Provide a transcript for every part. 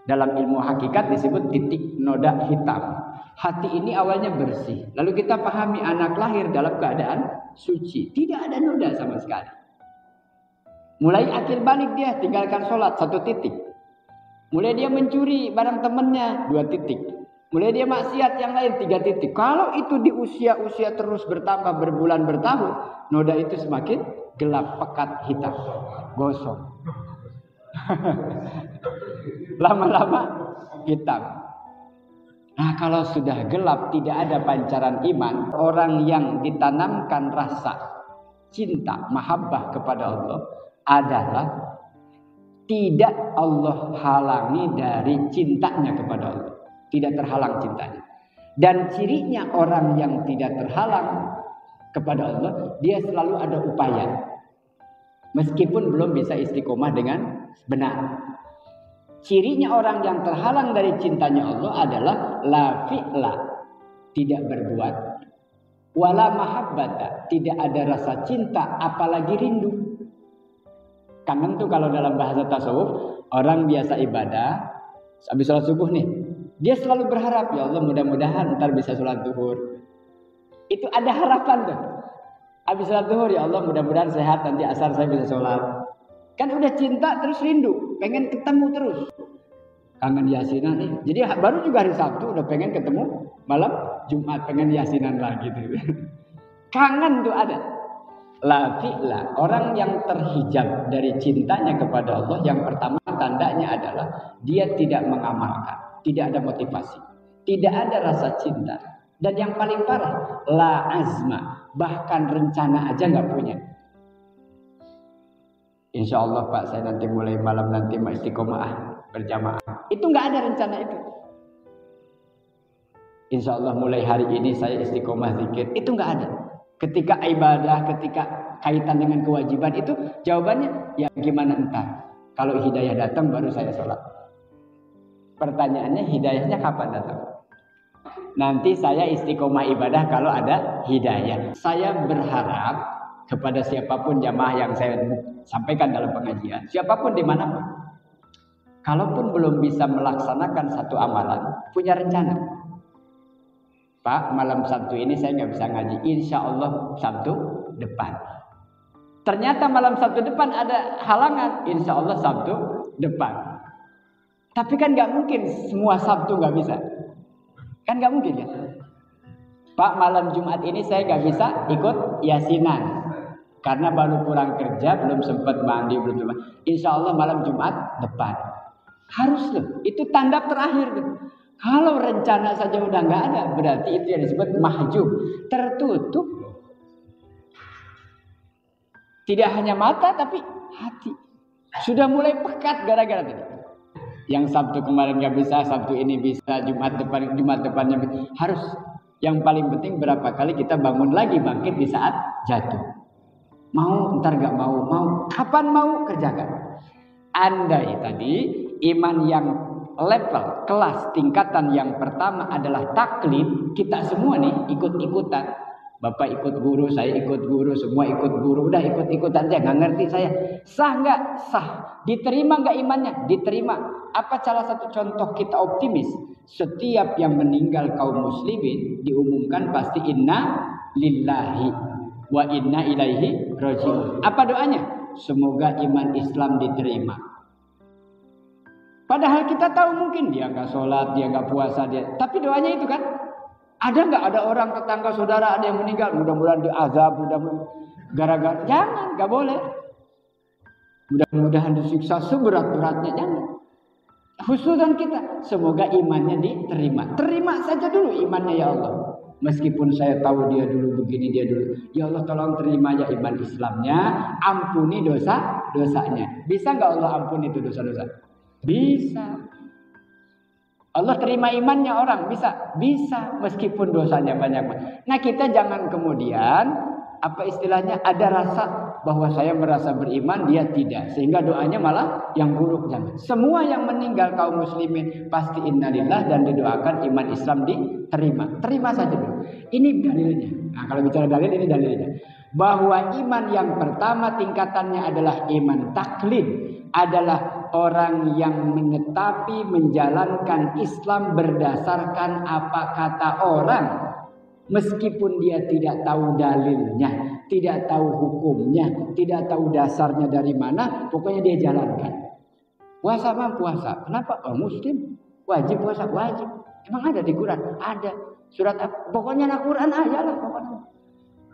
Dalam ilmu hakikat disebut titik noda hitam. Hati ini awalnya bersih. Lalu kita pahami anak lahir dalam keadaan suci. Tidak ada noda sama sekali. Mulai akil balik dia tinggalkan sholat 1 titik. Mulai dia mencuri barang temannya 2 titik. Mulai dia maksiat yang lain 3 titik. Kalau itu di usia-usia terus bertambah berbulan bertahun, noda itu semakin gelap, pekat, hitam, gosong. Lama-lama hitam. Nah, kalau sudah gelap, tidak ada pancaran iman, orang yang ditanamkan rasa cinta, mahabbah kepada Allah adalah tidak Allah halangi dari cintanya kepada Allah. Tidak terhalang cintanya. Dan cirinya orang yang tidak terhalang kepada Allah, dia selalu ada upaya. Meskipun belum bisa istiqomah dengan benar. Cirinya orang yang terhalang dari cintanya Allah adalah la fi'la, tidak berbuat. Wala mahabbata, tidak ada rasa cinta apalagi rindu. Kangen tuh kalau dalam bahasa tasawuf, orang biasa ibadah, habis sholat subuh nih, dia selalu berharap, ya Allah mudah-mudahan ntar bisa sholat zuhur. Itu ada harapan tuh. Habis sholat zuhur, ya Allah mudah-mudahan sehat, nanti asar saya bisa sholat. Kan udah cinta terus rindu, pengen ketemu terus. Kangen yasinan nih. Jadi baru juga hari Sabtu udah pengen ketemu, malam Jumat pengen yasinan lagi tuh. Kangen tuh ada. La fi'la, orang yang terhijab dari cintanya kepada Allah, yang pertama tandanya adalah dia tidak mengamalkan, tidak ada motivasi, tidak ada rasa cinta. Dan yang paling parah, la azma, bahkan rencana aja nggak punya. Insya Allah Pak, saya nanti mulai malam nanti mau istiqomah berjamaah. Itu nggak ada rencana itu. Insya Allah mulai hari ini saya istiqomah zikir. Itu nggak ada. Ketika ibadah, ketika kaitan dengan kewajiban itu jawabannya ya gimana entar. Kalau hidayah datang baru saya sholat. Pertanyaannya hidayahnya kapan datang? Nanti saya istiqomah ibadah kalau ada hidayah. Saya berharap kepada siapapun jamaah yang saya sampaikan dalam pengajian, siapapun dimanapun, kalaupun belum bisa melaksanakan satu amalan, punya rencana. Pak, malam Sabtu ini saya nggak bisa ngaji. Insya Allah Sabtu depan. Ternyata malam Sabtu depan ada halangan. Insya Allah Sabtu depan. Tapi kan nggak mungkin semua Sabtu nggak bisa. Kan nggak mungkin ya. Pak, malam Jumat ini saya nggak bisa ikut yasinan. Karena baru pulang kerja, belum sempat mandi, belum sempat. Insya Allah malam Jumat depan. Harus loh. Itu tanda terakhir tuh. Kalau rencana saja udah nggak ada, berarti itu yang disebut mahjub, tertutup. Tidak hanya mata, tapi hati. Sudah mulai pekat gara-gara tadi. Yang Sabtu kemarin nggak bisa, Sabtu ini bisa, Jumat depannya bisa. Harus. Yang paling penting berapa kali kita bangun lagi, bangkit di saat jatuh. Mau, ntar nggak mau, kapan mau kerjakan. Andai tadi iman yang level, kelas, tingkatan yang pertama adalah taklid, kita semua nih ikut-ikutan. Bapak ikut guru, saya ikut guru, semua ikut guru, udah ikut-ikutan aja, nggak ngerti saya. Sah nggak? Sah. Diterima nggak imannya? Diterima. Apa salah satu contoh kita optimis? Setiap yang meninggal kaum muslimin diumumkan pasti inna lillahi wa inna ilaihi raji'un. Apa doanya? Semoga iman Islam diterima. Padahal kita tahu mungkin dia nggak sholat, dia nggak puasa, tapi doanya itu kan. Ada nggak ada orang tetangga saudara ada yang meninggal, mudah-mudahan diazab, mudah-mudahan gara-gara, jangan, nggak boleh. Mudah-mudahan disiksa seberat-beratnya, jangan. Khususan kita, semoga imannya diterima. Terima saja dulu imannya ya Allah. Meskipun saya tahu dia dulu begini, dia dulu. Ya Allah tolong terima ya iman Islamnya, ampuni dosa-dosanya. Bisa nggak Allah ampuni itu dosa-dosa? Bisa. Allah terima imannya orang, bisa meskipun dosanya banyak. Nah kita jangan kemudian apa istilahnya ada rasa bahwa saya merasa beriman, dia tidak. Sehingga doanya malah yang buruk. Jangan. Semua yang meninggal kaum muslimin pasti innalillah dan didoakan iman Islam diterima. Terima saja dulu. Ini dalilnya. Nah, kalau bicara dalil, ini dalilnya. Bahwa iman yang pertama tingkatannya adalah iman taklid, adalah orang yang menetapi menjalankan Islam berdasarkan apa kata orang, meskipun dia tidak tahu dalilnya, tidak tahu hukumnya, tidak tahu dasarnya dari mana, pokoknya dia jalankan. Puasa mah puasa, kenapa? Oh, muslim wajib puasa, wajib. Emang ada di Quran? Ada. Surat apa? Pokoknya Al-Quran aja lah pokoknya.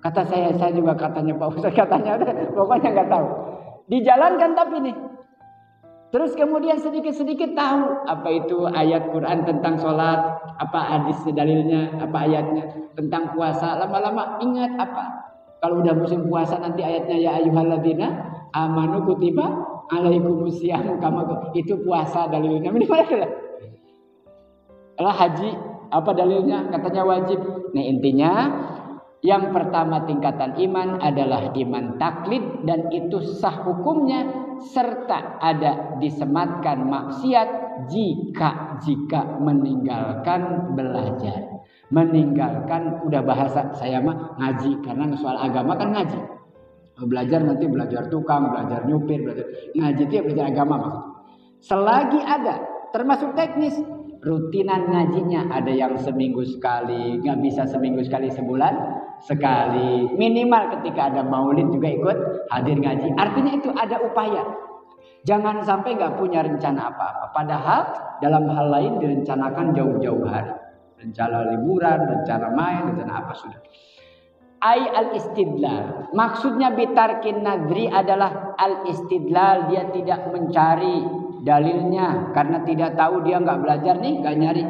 Kata saya juga katanya Pak Ustaz, katanya pokoknya nggak tahu. Dijalankan tapi nih. Terus kemudian sedikit-sedikit tahu apa itu ayat Quran tentang sholat, apa hadis dalilnya, apa ayatnya tentang puasa. Lama-lama ingat apa. Kalau udah musim puasa nanti ayatnya ya ayyuhalladzina amanu kutiba alaikumusiyam kama, itu puasa dalilnya. Minimal lah. Kalau haji apa dalilnya? Katanya wajib. Nah intinya yang pertama tingkatan iman adalah iman taklid, dan itu sah hukumnya serta ada disematkan maksiat jika meninggalkan belajar. Meninggalkan, udah bahasa saya mah ngaji, karena soal agama kan ngaji. Belajar nanti belajar tukang, belajar nyupir, belajar ngaji itu ya belajar agama maksudnya. Selagi ada termasuk teknis, rutinan ngajinya ada yang seminggu sekali, nggak bisa seminggu sekali, sebulan sekali, minimal ketika ada maulid juga ikut hadir ngaji. Artinya itu ada upaya. Jangan sampai nggak punya rencana apa-apa, padahal dalam hal lain direncanakan jauh-jauh hari, rencana liburan, rencana main, rencana apa sudah. Ai al-istidlal, maksudnya bitarkin nadri adalah al-istidlal, dia tidak mencari dalilnya karena tidak tahu, dia nggak belajar nih, nggak nyari.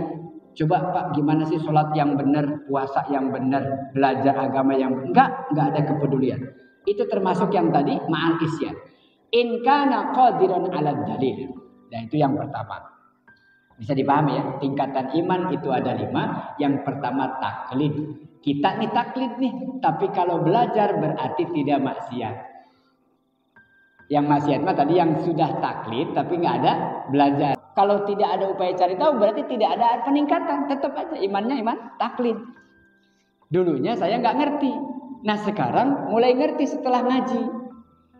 Coba Pak, gimana sih sholat yang benar, puasa yang benar, belajar agama yang benar? Enggak ada kepedulian. Itu termasuk yang tadi ma'al isyan. In kana qadiran 'ala dalil. Dan itu yang pertama. Bisa dipahami ya, tingkatan iman itu ada 5. Yang pertama taklid. Kita nih taklid nih, tapi kalau belajar berarti tidak maksiat. Yang maksiat mah tadi yang sudah taklid tapi nggak ada belajar. Kalau tidak ada upaya cari tahu berarti tidak ada peningkatan. Tetap aja imannya iman taklid. Dulunya saya nggak ngerti. Nah sekarang mulai ngerti setelah ngaji.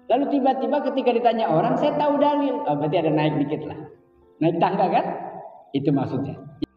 Lalu tiba-tiba ketika ditanya orang, saya tahu dalil. Oh, berarti ada naik dikit lah. Naik tangga kan? Itu maksudnya.